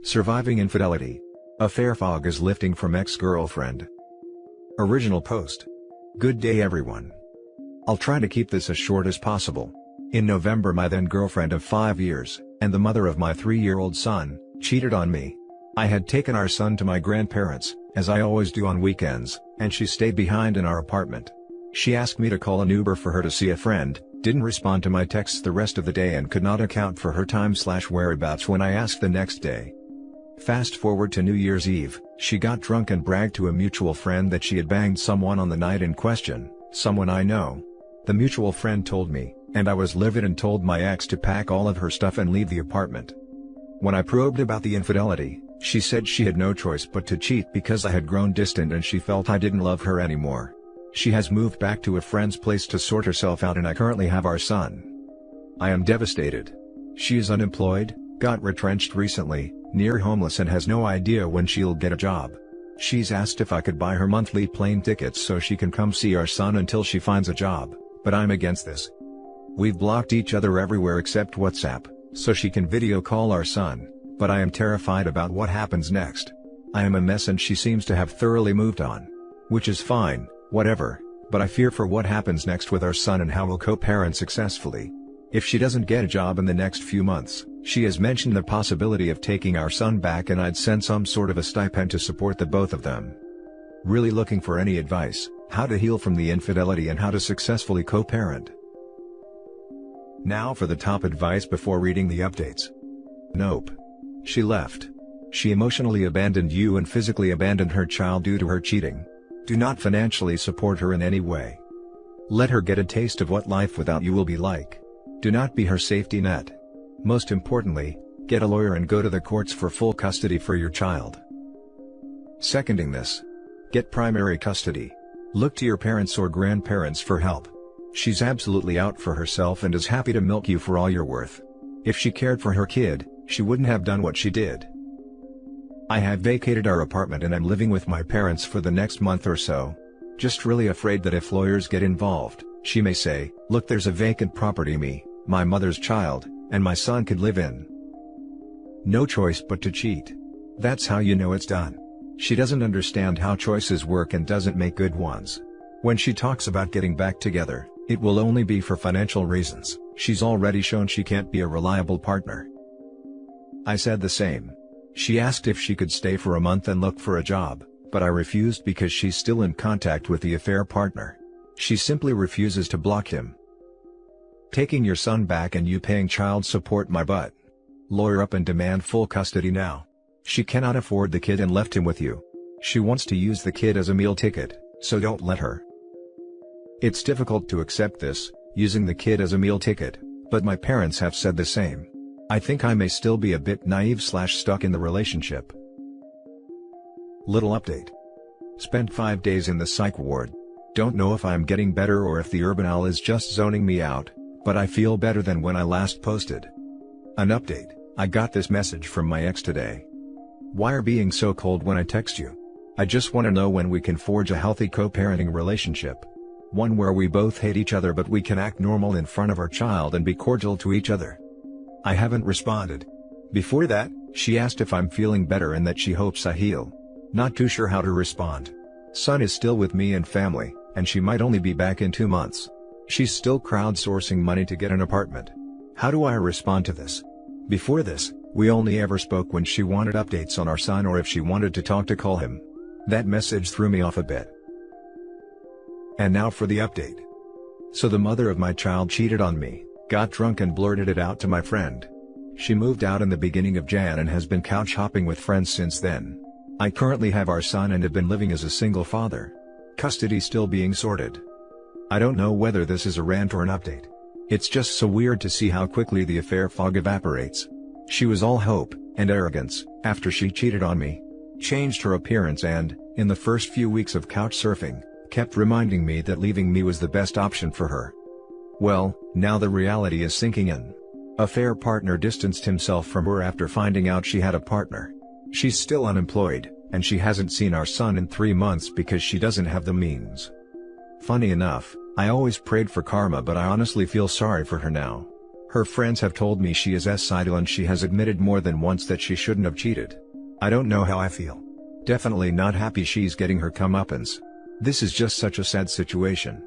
Surviving infidelity. Affair fog is lifting from ex-girlfriend. Original post. Good day everyone. I'll try to keep this as short as possible. In November, my then girlfriend of 5 years, and the mother of my 3-year-old son, cheated on me. I had taken our son to my grandparents, as I always do on weekends, and she stayed behind in our apartment. She asked me to call an Uber for her to see a friend, didn't respond to my texts the rest of the day, and could not account for her time/whereabouts when I asked the next day. Fast forward to New Year's Eve, she got drunk and bragged to a mutual friend that she had banged someone on the night in question, someone I know. The mutual friend told me, and I was livid and told my ex to pack all of her stuff and leave the apartment. When I probed about the infidelity, she said she had no choice but to cheat because I had grown distant and she felt I didn't love her anymore. She has moved back to a friend's place to sort herself out, and I currently have our son. I am devastated. She is unemployed, got retrenched recently, near homeless, and has no idea when she'll get a job. She's asked if I could buy her monthly plane tickets so she can come see our son until she finds a job, but I'm against this. We've blocked each other everywhere except WhatsApp, so she can video call our son, but I am terrified about what happens next. I am a mess and she seems to have thoroughly moved on. Which is fine, whatever, but I fear for what happens next with our son and how we'll co-parent successfully. If she doesn't get a job in the next few months, she has mentioned the possibility of taking our son back, and I'd send some sort of a stipend to support the both of them. Really looking for any advice, how to heal from the infidelity and how to successfully co-parent. Now for the top advice before reading the updates. Nope. She left. She emotionally abandoned you and physically abandoned her child due to her cheating. Do not financially support her in any way. Let her get a taste of what life without you will be like. Do not be her safety net. Most importantly, get a lawyer and go to the courts for full custody for your child. Seconding this. Get primary custody. Look to your parents or grandparents for help. She's absolutely out for herself and is happy to milk you for all you're worth. If she cared for her kid, she wouldn't have done what she did. I have vacated our apartment and I'm living with my parents for the next month or so. Just really afraid that if lawyers get involved, she may say, "Look, there's a vacant property me, my mother's child, and my son could live in." No choice but to cheat. That's how you know it's done. She doesn't understand how choices work and doesn't make good ones. When she talks about getting back together, it will only be for financial reasons. She's already shown she can't be a reliable partner. I said the same. She asked if she could stay for a month and look for a job, but I refused because she's still in contact with the affair partner. She simply refuses to block him. Taking your son back and you paying child support, my butt. Lawyer up and demand full custody now. She cannot afford the kid and left him with you. She wants to use the kid as a meal ticket, so don't let her. It's difficult to accept this, using the kid as a meal ticket, but my parents have said the same. I think I may still be a bit naive/stuck in the relationship. Little update. Spent 5 days in the psych ward. Don't know if I'm getting better or if the urban owl is just zoning me out, but I feel better than when I last posted. An update. I got this message from my ex today. "Why are being so cold when I text you? I just want to know when we can forge a healthy co-parenting relationship. One where we both hate each other but we can act normal in front of our child and be cordial to each other." I haven't responded. Before that, she asked if I'm feeling better and that she hopes I heal. Not too sure how to respond. Son is still with me and family, and she might only be back in 2 months. She's still crowdsourcing money to get an apartment. How do I respond to this? Before this, we only ever spoke when she wanted updates on our son or if she wanted to talk to call him. That message threw me off a bit. And now for the update. So the mother of my child cheated on me, got drunk and blurted it out to my friend. She moved out in the beginning of Jan and has been couch hopping with friends since then. I currently have our son and have been living as a single father. Custody still being sorted. I don't know whether this is a rant or an update. It's just so weird to see how quickly the affair fog evaporates. She was all hope and arrogance after she cheated on me. Changed her appearance and, in the first few weeks of couch surfing, kept reminding me that leaving me was the best option for her. Well, now the reality is sinking in. Affair partner distanced himself from her after finding out she had a partner. She's still unemployed, and she hasn't seen our son in 3 months because she doesn't have the means. Funny enough, I always prayed for karma, but I honestly feel sorry for her now. Her friends have told me she is cidal and she has admitted more than once that she shouldn't have cheated. I don't know how I feel. Definitely not happy she's getting her comeuppance. This is just such a sad situation.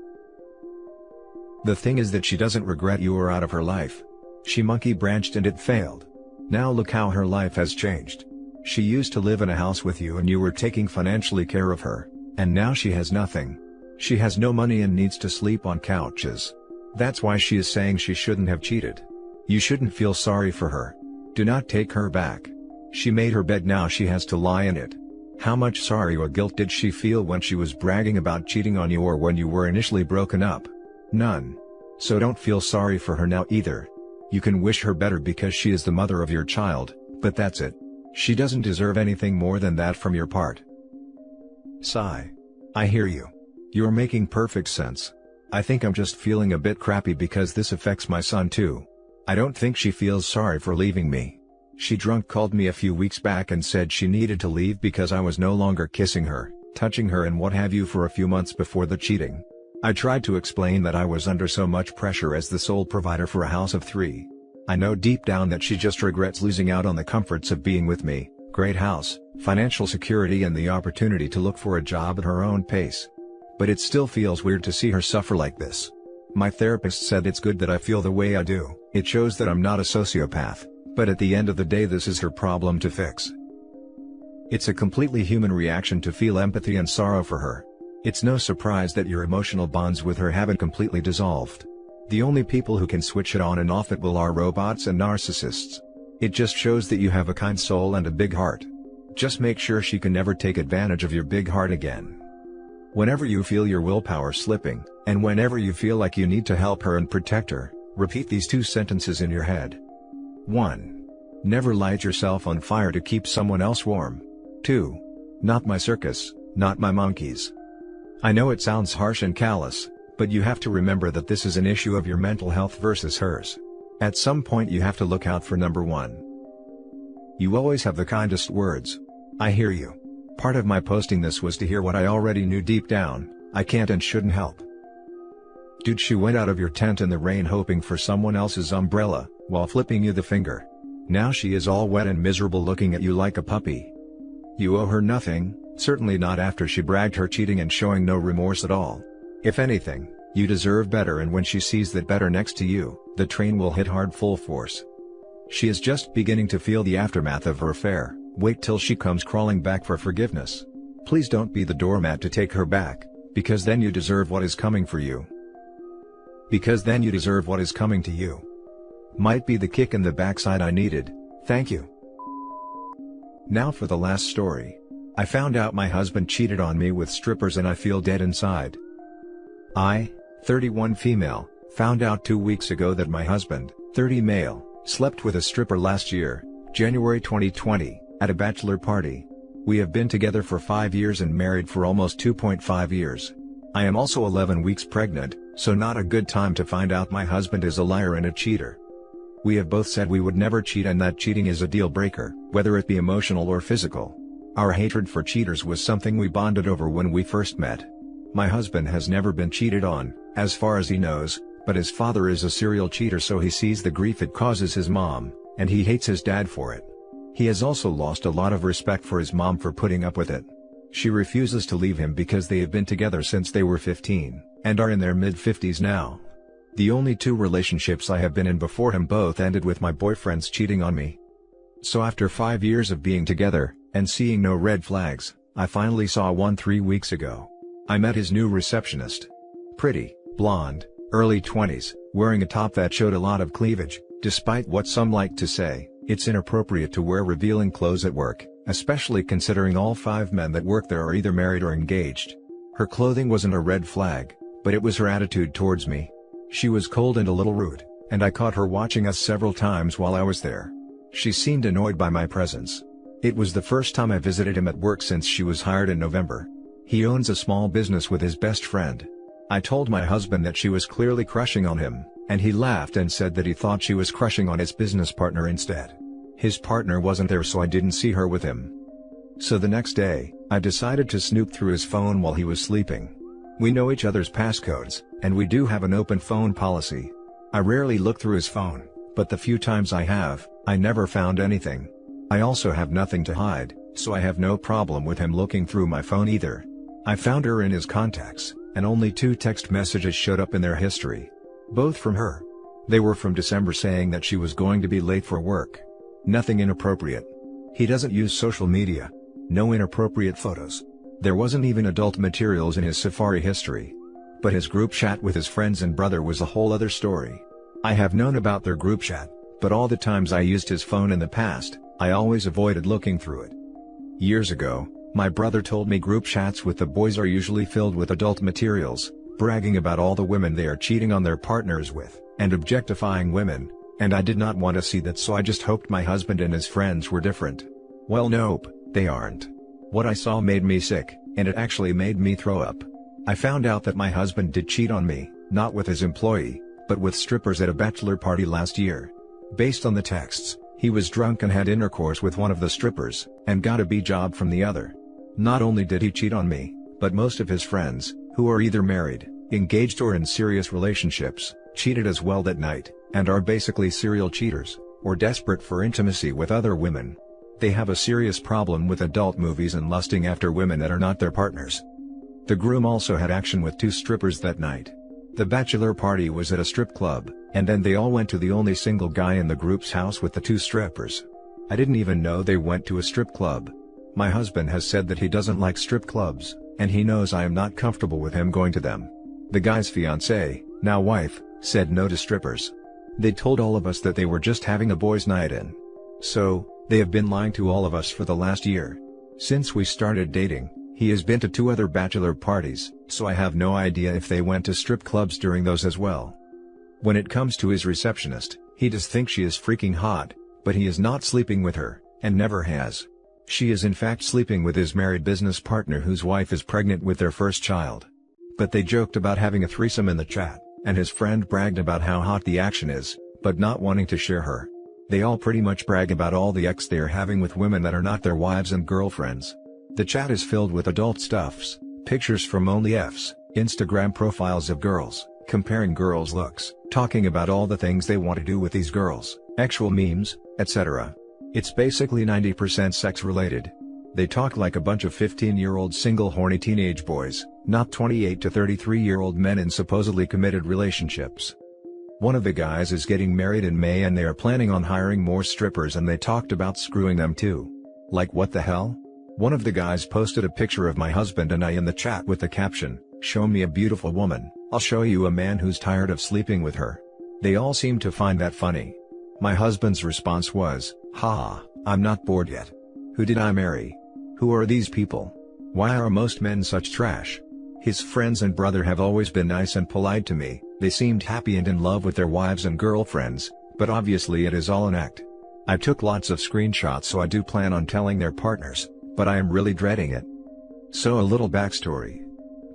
The thing is that she doesn't regret you are out of her life. She monkey branched and it failed. Now look how her life has changed. She used to live in a house with you and you were taking financially care of her, and now she has nothing. She has no money and needs to sleep on couches. That's why she is saying she shouldn't have cheated. You shouldn't feel sorry for her. Do not take her back. She made her bed, now she has to lie in it. How much sorry or guilt did she feel when she was bragging about cheating on you or when you were initially broken up? None. So don't feel sorry for her now either. You can wish her better because she is the mother of your child, but that's it. She doesn't deserve anything more than that from your part. Sigh. I hear you. You're making perfect sense. I think I'm just feeling a bit crappy because this affects my son too. I don't think she feels sorry for leaving me. She drunk called me a few weeks back and said she needed to leave because I was no longer kissing her, touching her and what have you for a few months before the cheating. I tried to explain that I was under so much pressure as the sole provider for a house of 3. I know deep down that she just regrets losing out on the comforts of being with me, great house, financial security and the opportunity to look for a job at her own pace. But it still feels weird to see her suffer like this. My therapist said it's good that I feel the way I do, it shows that I'm not a sociopath, but at the end of the day this is her problem to fix. It's a completely human reaction to feel empathy and sorrow for her. It's no surprise that your emotional bonds with her haven't completely dissolved. The only people who can switch it on and off at will are robots and narcissists. It just shows that you have a kind soul and a big heart. Just make sure she can never take advantage of your big heart again. Whenever you feel your willpower slipping, and whenever you feel like you need to help her and protect her, repeat these 2 sentences in your head. 1. Never light yourself on fire to keep someone else warm. 2. Not my circus, not my monkeys. I know it sounds harsh and callous, but you have to remember that this is an issue of your mental health versus hers. At some point you have to look out for number 1. You always have the kindest words. I hear you. Part of my posting this was to hear what I already knew deep down, I can't and shouldn't help. Dude, she went out of your tent in the rain hoping for someone else's umbrella, while flipping you the finger. Now she is all wet and miserable looking at you like a puppy. You owe her nothing, certainly not after she bragged her cheating and showing no remorse at all. If anything, you deserve better, and when she sees that better next to you, the train will hit hard full force. She is just beginning to feel the aftermath of her affair, wait till she comes crawling back for forgiveness. Please don't be the doormat to take her back, because then you deserve what is coming for you. Because then you deserve what is coming to you. Might be the kick in the backside I needed, thank you. Now for the last story. I found out my husband cheated on me with strippers and I feel dead inside. I, 31 female, found out 2 weeks ago that my husband, 30 male, slept with a stripper last year, January 2020, at a bachelor party. We have been together for 5 years and married for almost 2.5 years. I am also 11 weeks pregnant, so not a good time to find out my husband is a liar and a cheater. We have both said we would never cheat and that cheating is a deal breaker, whether it be emotional or physical. Our hatred for cheaters was something we bonded over when we first met. My husband has never been cheated on, as far as he knows, but his father is a serial cheater, so he sees the grief it causes his mom, and he hates his dad for it. He has also lost a lot of respect for his mom for putting up with it. She refuses to leave him because they have been together since they were 15, and are in their mid-50s now. The only 2 relationships I have been in before him both ended with my boyfriends cheating on me. So after 5 years of being together, and seeing no red flags, I finally saw one 3 weeks ago. I met his new receptionist. Pretty, blonde, early 20s, wearing a top that showed a lot of cleavage. Despite what some like to say, it's inappropriate to wear revealing clothes at work, especially considering all 5 men that work there are either married or engaged. Her clothing wasn't a red flag, but it was her attitude towards me. She was cold and a little rude, and I caught her watching us several times while I was there. She seemed annoyed by my presence. It was the first time I visited him at work since she was hired in November. He owns a small business with his best friend. I told my husband that she was clearly crushing on him, and he laughed and said that he thought she was crushing on his business partner instead. His partner wasn't there, so I didn't see her with him. So the next day, I decided to snoop through his phone while he was sleeping. We know each other's passcodes, and we do have an open phone policy. I rarely look through his phone, But the few times I have, I never found anything. I also have nothing to hide, so I have no problem with him looking through my phone either. I found her in his contacts, and only 2 text messages showed up in their history. Both from her. They were from December saying that she was going to be late for work. Nothing inappropriate. He doesn't use social media. No inappropriate photos. There wasn't even adult materials in his Safari history. But his group chat with his friends and brother was a whole other story. I have known about their group chat, but all the times I used his phone in the past, I always avoided looking through it. Years ago, my brother told me group chats with the boys are usually filled with adult materials, bragging about all the women they are cheating on their partners with, and objectifying women, and I did not want to see that, so I just hoped my husband and his friends were different. Well, nope, they aren't. What I saw made me sick, and it actually made me throw up. I found out that my husband did cheat on me, not with his employee, but with strippers at a bachelor party last year. Based on the texts, he was drunk and had intercourse with one of the strippers, and got a B job from the other. Not only did he cheat on me, but most of his friends, who are either married, engaged or in serious relationships, cheated as well that night, and are basically serial cheaters, or desperate for intimacy with other women. They have a serious problem with adult movies and lusting after women that are not their partners. The groom also had action with 2 strippers that night. The bachelor party was at a strip club, and then they all went to the only single guy in the group's house with the 2 strippers. I didn't even know they went to a strip club. My husband has said that he doesn't like strip clubs, and he knows I am not comfortable with him going to them. The guy's fiancée, now wife, said no to strippers. They told all of us that they were just having a boys' night in. So, they have been lying to all of us for the last year. Since we started dating, he has been to 2 other bachelor parties, so I have no idea if they went to strip clubs during those as well. When it comes to his receptionist, he does think she is freaking hot, but he is not sleeping with her, and never has. She is in fact sleeping with his married business partner whose wife is pregnant with their first child. But they joked about having a threesome in the chat, and his friend bragged about how hot the action is, but not wanting to share her. They all pretty much brag about all the ex they are having with women that are not their wives and girlfriends. The chat is filled with adult stuffs, pictures from OnlyFs, Instagram profiles of girls, comparing girls' looks, talking about all the things they want to do with these girls, actual memes, etc. It's basically 90% sex related. They talk like a bunch of 15-year-old single horny teenage boys, not 28 to 33-year-old men in supposedly committed relationships. One of the guys is getting married in May and they are planning on hiring more strippers, and they talked about screwing them too. Like what the hell? One of the guys posted a picture of my husband and I in the chat with the caption, "Show me a beautiful woman, I'll show you a man who's tired of sleeping with her." They all seem to find that funny. My husband's response was, "Haha, I'm not bored yet. Who did I marry? Who are these people? Why are most men such trash?" His friends and brother have always been nice and polite to me. They seemed happy and in love with their wives and girlfriends, but obviously it is all an act. I took lots of screenshots, so I do plan on telling their partners, but I am really dreading it. So a little backstory.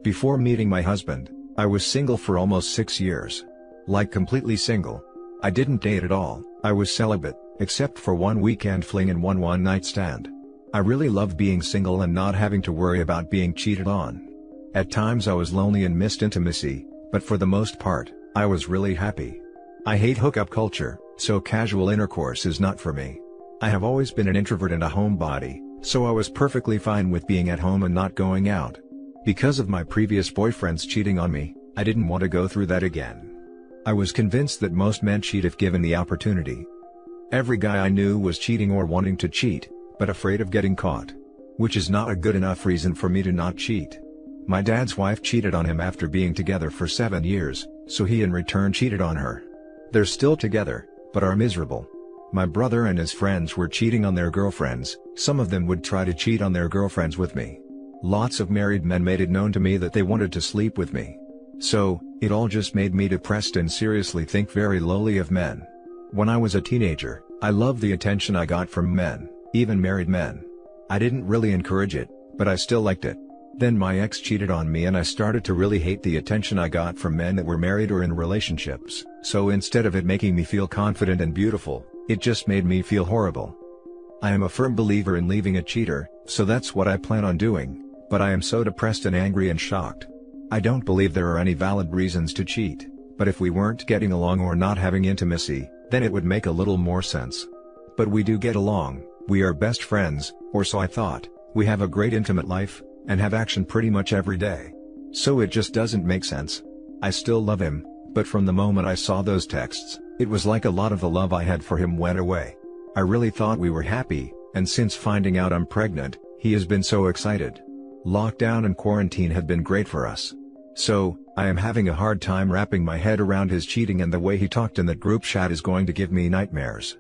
Before meeting my husband, I was single for almost 6 years. Like completely single. I didn't date at all, I was celibate, except for one weekend fling and one one-night stand. I really loved being single and not having to worry about being cheated on. At times I was lonely and missed intimacy, but for the most part, I was really happy. I hate hookup culture, so casual intercourse is not for me. I have always been an introvert and a homebody, so I was perfectly fine with being at home and not going out. Because of my previous boyfriends cheating on me, I didn't want to go through that again. I was convinced that most men cheat if given the opportunity. Every guy I knew was cheating or wanting to cheat, but afraid of getting caught. Which is not a good enough reason for me to not cheat. My dad's wife cheated on him after being together for 7 years, so he in return cheated on her. They're still together, but are miserable. My brother and his friends were cheating on their girlfriends, some of them would try to cheat on their girlfriends with me. Lots of married men made it known to me that they wanted to sleep with me. So, it all just made me depressed and seriously think very lowly of men. When I was a teenager, I loved the attention I got from men, even married men. I didn't really encourage it, but I still liked it. Then my ex cheated on me and I started to really hate the attention I got from men that were married or in relationships, so instead of it making me feel confident and beautiful, it just made me feel horrible. I am a firm believer in leaving a cheater, so that's what I plan on doing, but I am so depressed and angry and shocked. I don't believe there are any valid reasons to cheat, but if we weren't getting along or not having intimacy, Then it would make a little more sense. But we do get along, we are best friends, or so I thought, we have a great intimate life, and have action pretty much every day. So it just doesn't make sense. I still love him, but from the moment I saw those texts, it was like a lot of the love I had for him went away. I really thought we were happy, and since finding out I'm pregnant, he has been so excited. Lockdown and quarantine have been great for us. So, I am having a hard time wrapping my head around his cheating, and the way he talked in that group chat is going to give me nightmares.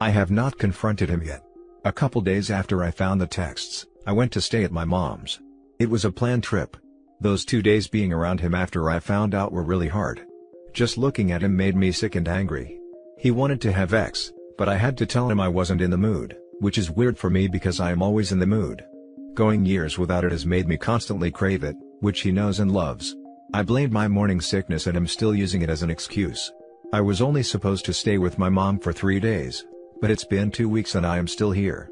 I have not confronted him yet. A couple days after I found the texts, I went to stay at my mom's. It was a planned trip. Those 2 days being around him after I found out were really hard. Just looking at him made me sick and angry. He wanted to have sex, but I had to tell him I wasn't in the mood, which is weird for me because I am always in the mood. Going years without it has made me constantly crave it, which he knows and loves. I blamed my morning sickness and am still using it as an excuse. I was only supposed to stay with my mom for 3 days, but it's been 2 weeks and I am still here.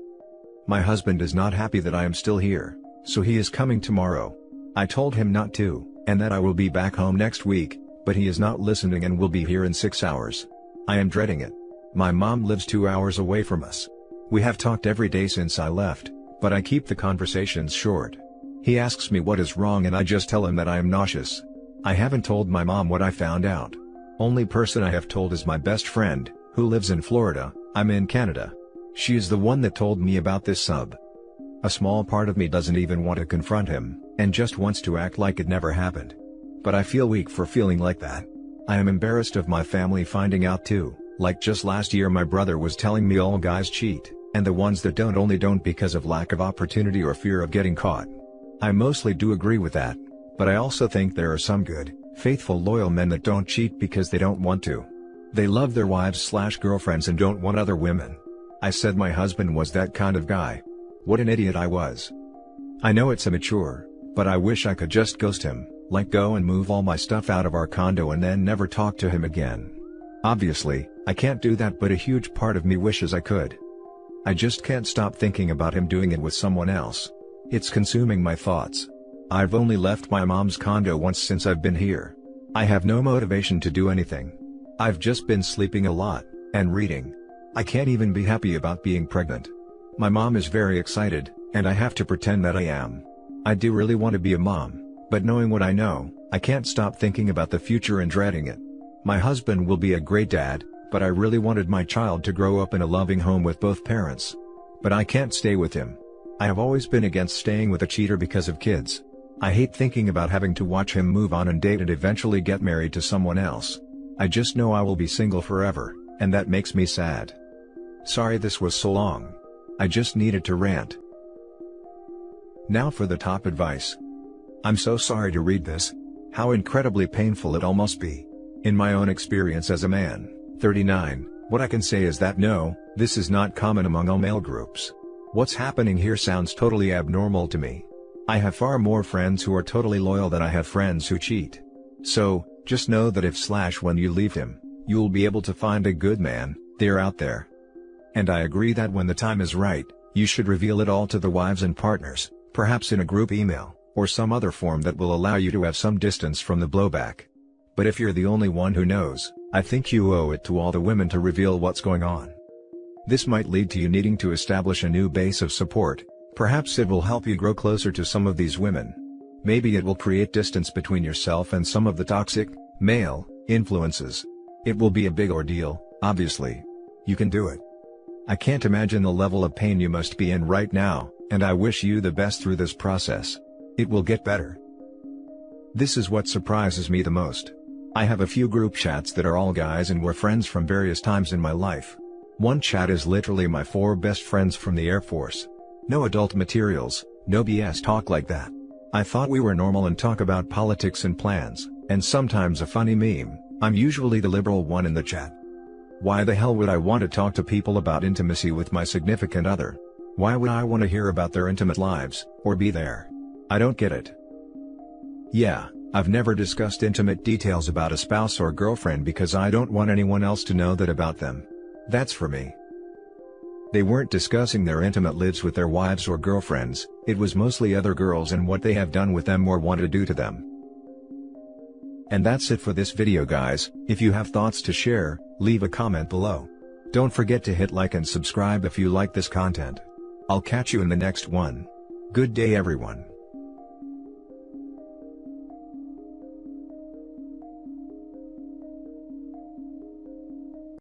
My husband is not happy that I am still here, so he is coming tomorrow. I told him not to, and that I will be back home next week, but he is not listening and will be here in 6 hours. I am dreading it. My mom lives 2 hours away from us. We have talked every day since I left, but I keep the conversations short. He asks me what is wrong and I just tell him that I am nauseous. I haven't told my mom what I found out. Only person I have told is my best friend, who lives in Florida. I'm in Canada. She is the one that told me about this sub. A small part of me doesn't even want to confront him, and just wants to act like it never happened. But I feel weak for feeling like that. I am embarrassed of my family finding out too, like just last year my brother was telling me all guys cheat, and the ones that don't only don't because of lack of opportunity or fear of getting caught. I mostly do agree with that, but I also think there are some good, faithful loyal men that don't cheat because they don't want to. They love their wives/girlfriends and don't want other women. I said my husband was that kind of guy. What an idiot I was. I know it's immature, but I wish I could just ghost him, like go and move all my stuff out of our condo and then never talk to him again. Obviously, I can't do that, but a huge part of me wishes I could. I just can't stop thinking about him doing it with someone else. It's consuming my thoughts. I've only left my mom's condo once since I've been here. I have no motivation to do anything. I've just been sleeping a lot, and reading. I can't even be happy about being pregnant. My mom is very excited, and I have to pretend that I am. I do really want to be a mom, but knowing what I know, I can't stop thinking about the future and dreading it. My husband will be a great dad, but I really wanted my child to grow up in a loving home with both parents. But I can't stay with him. I have always been against staying with a cheater because of kids. I hate thinking about having to watch him move on and date and eventually get married to someone else. I just know I will be single forever, and that makes me sad. Sorry this was so long. I just needed to rant. Now for the top advice. I'm so sorry to read this. How incredibly painful it all must be. In my own experience as a man, 39, what I can say is that no, this is not common among all male groups. What's happening here sounds totally abnormal to me. I have far more friends who are totally loyal than I have friends who cheat. So, just know that if/when you leave him, you'll be able to find a good man, they're out there. And I agree that when the time is right, you should reveal it all to the wives and partners, perhaps in a group email, or some other form that will allow you to have some distance from the blowback. But if you're the only one who knows, I think you owe it to all the women to reveal what's going on. This might lead to you needing to establish a new base of support. Perhaps it will help you grow closer to some of these women. Maybe it will create distance between yourself and some of the toxic, male, influences. It will be a big ordeal, obviously. You can do it. I can't imagine the level of pain you must be in right now, and I wish you the best through this process. It will get better. This is what surprises me the most. I have a few group chats that are all guys and we're friends from various times in my life. One chat is literally my 4 best friends from the Air Force. No adult materials, no BS talk like that. I thought we were normal and talk about politics and plans, and sometimes a funny meme. I'm usually the liberal one in the chat. Why the hell would I want to talk to people about intimacy with my significant other? Why would I want to hear about their intimate lives, or be there? I don't get it. Yeah, I've never discussed intimate details about a spouse or girlfriend because I don't want anyone else to know that about them. That's for me. They weren't discussing their intimate lives with their wives or girlfriends, it was mostly other girls and what they have done with them or want to do to them. And that's it for this video guys. If you have thoughts to share, leave a comment below. Don't forget to hit like and subscribe if you like this content. I'll catch you in the next one. Good day everyone.